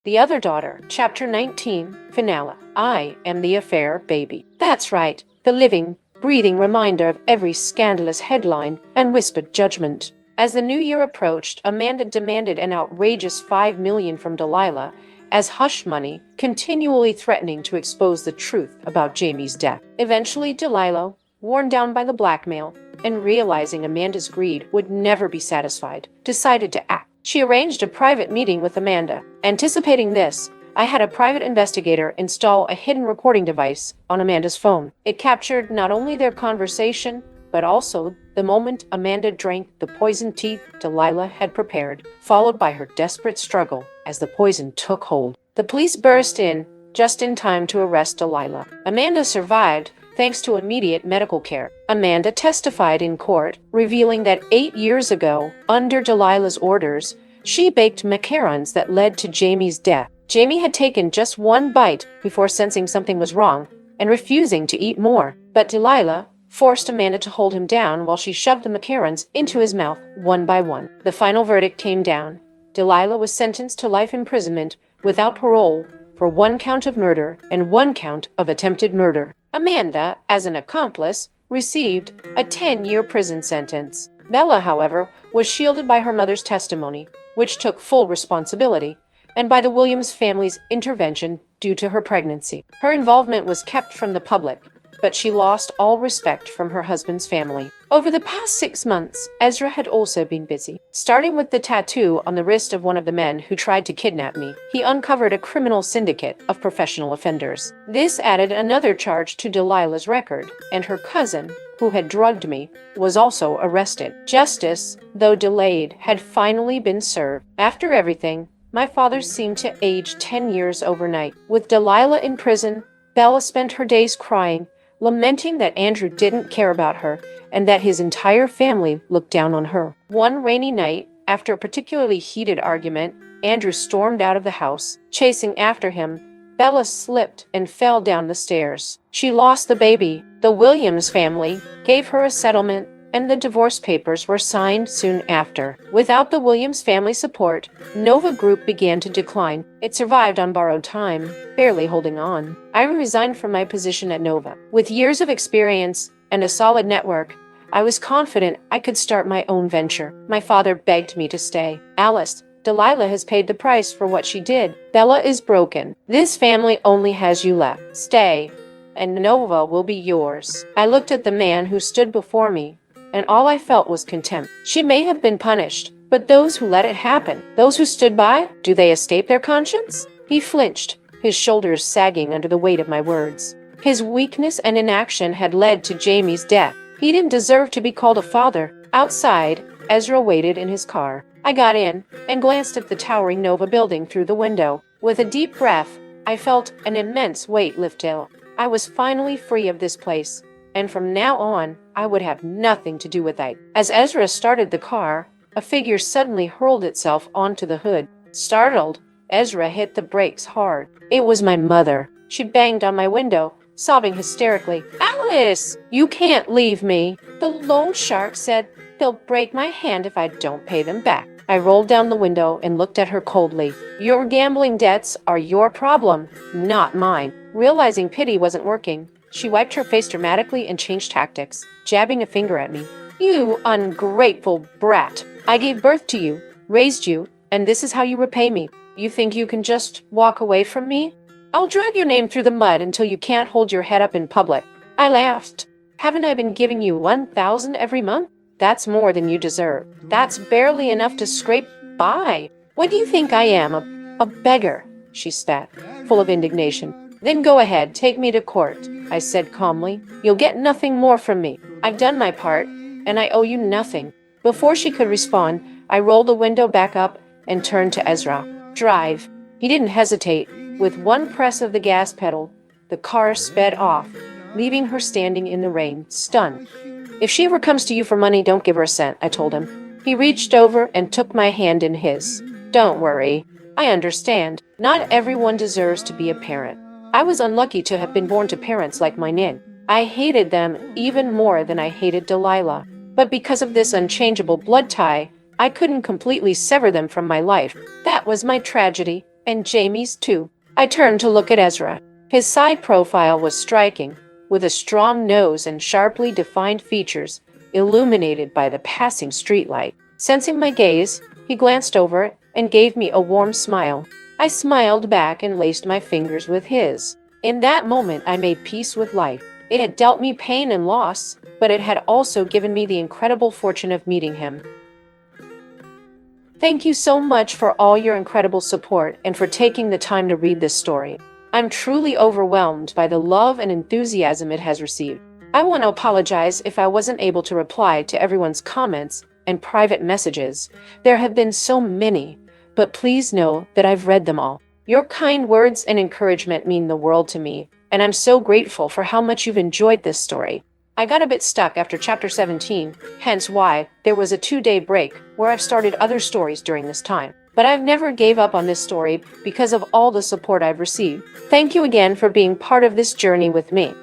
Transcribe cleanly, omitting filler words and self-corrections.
The Other Daughter, Chapter 19, Finale. I am the affair baby. That's right, the living, breathing reminder of every scandalous headline and whispered judgment. As the new year approached, Amanda demanded an outrageous $5 million from Delilah as hush money, continually threatening to expose the truth about Jamie's death. Eventually, Delilah, worn down by the blackmail and realizing Amanda's greed would never be satisfied, decided to act. She arranged a private meeting with Amanda. Anticipating this, I had a private investigator install a hidden recording device on Amanda's phone. It captured not only their conversation, but also the moment Amanda drank the poisoned tea Delilah had prepared, followed by her desperate struggle as the poison took hold. The police burst in just in time to arrest Delilah. Amanda survived thanks to immediate medical care. Amanda testified in court, revealing that 8 years ago, under Delilah's orders, she baked macarons that led to Jamie's death. Jamie had taken just one bite before sensing something was wrong and refusing to eat more. But Delilah forced Amanda to hold him down while she shoved the macarons into his mouth one by one. The final verdict came down. Delilah was sentenced to life imprisonment without parole for 1 count of murder and 1 count of attempted murder. Amanda, as an accomplice, received a 10-year prison sentence. Bella, however, was shielded by her mother's testimony, which took full responsibility, and by the Williams family's intervention due to her pregnancy. Her involvement was kept from the public, but she lost all respect from her husband's family. Over the past 6 months, Ezra had also been busy. Starting with the tattoo on the wrist of one of the men who tried to kidnap me, he uncovered a criminal syndicate of professional offenders. This added another charge to Delilah's record, and her cousin, who had drugged me, was also arrested. Justice, though delayed, had finally been served. After everything, my father seemed to age 10 years overnight. With Delilah in prison, Bella spent her days crying, lamenting that Andrew didn't care about her and that his entire family looked down on her. One rainy night, after a particularly heated argument, Andrew stormed out of the house. Chasing after him, Bella slipped and fell down the stairs. She lost the baby. The Williams family gave her a settlement, and the divorce papers were signed soon after. Without the Williams family support, Nova Group began to decline. It survived on borrowed time, barely holding on. I resigned from my position at Nova. With years of experience and a solid network, I was confident I could start my own venture. My father begged me to stay. Alice, Delilah has paid the price for what she did. Bella is broken. This family only has you left. Stay, and Nova will be yours. I looked at the man who stood before me, and all I felt was contempt. She may have been punished, but those who let it happen, those who stood by, do they escape their conscience? He flinched, his shoulders sagging under the weight of my words. His weakness and inaction had led to Jamie's death. He didn't deserve to be called a father. Outside, Ezra waited in his car. I got in and glanced at the towering Nova building through the window. With a deep breath, I felt an immense weight lift out. I was finally free of this place, and from now on, I would have nothing to do with it. As Ezra started the car, a figure suddenly hurled itself onto the hood. Startled, Ezra hit the brakes hard. It was my mother. She banged on my window, sobbing hysterically. "Alice, you can't leave me." The loan shark said, "They'll break my hand if I don't pay them back." I rolled down the window and looked at her coldly. "Your gambling debts are your problem, not mine." Realizing pity wasn't working, she wiped her face dramatically and changed tactics, jabbing a finger at me. "You ungrateful brat. I gave birth to you, raised you, and this is how you repay me. You think you can just walk away from me? I'll drag your name through the mud until you can't hold your head up in public." I laughed. "Haven't I been giving you 1,000 every month? That's more than you deserve. That's barely enough to scrape by. What do you think I am, a beggar?" She spat, full of indignation. "Then go ahead, take me to court," I said calmly. "You'll get nothing more from me. I've done my part, and I owe you nothing." Before she could respond, I rolled the window back up and turned to Ezra. "Drive." He didn't hesitate. With one press of the gas pedal, the car sped off, leaving her standing in the rain, stunned. "If she ever comes to you for money, don't give her a cent," I told him. He reached over and took my hand in his. "Don't worry. I understand. Not everyone deserves to be a parent. I was unlucky to have been born to parents like my Nin. I hated them even more than I hated Delilah. But because of this unchangeable blood tie, I couldn't completely sever them from my life. That was my tragedy. And Jamie's too. I turned to look at Ezra. His side profile was striking, with a strong nose and sharply defined features, illuminated by the passing streetlight. Sensing my gaze, he glanced over and gave me a warm smile. I smiled back and laced my fingers with his. In that moment, I made peace with life. It had dealt me pain and loss, but it had also given me the incredible fortune of meeting him. Thank you so much for all your incredible support and for taking the time to read this story. I'm truly overwhelmed by the love and enthusiasm it has received. I want to apologize if I wasn't able to reply to everyone's comments and private messages. There have been so many, but please know that I've read them all. Your kind words and encouragement mean the world to me, and I'm so grateful for how much you've enjoyed this story. I got a bit stuck after chapter 17, hence why there was a 2-day break where I've started other stories during this time. But I've never gave up on this story because of all the support I've received. Thank you again for being part of this journey with me.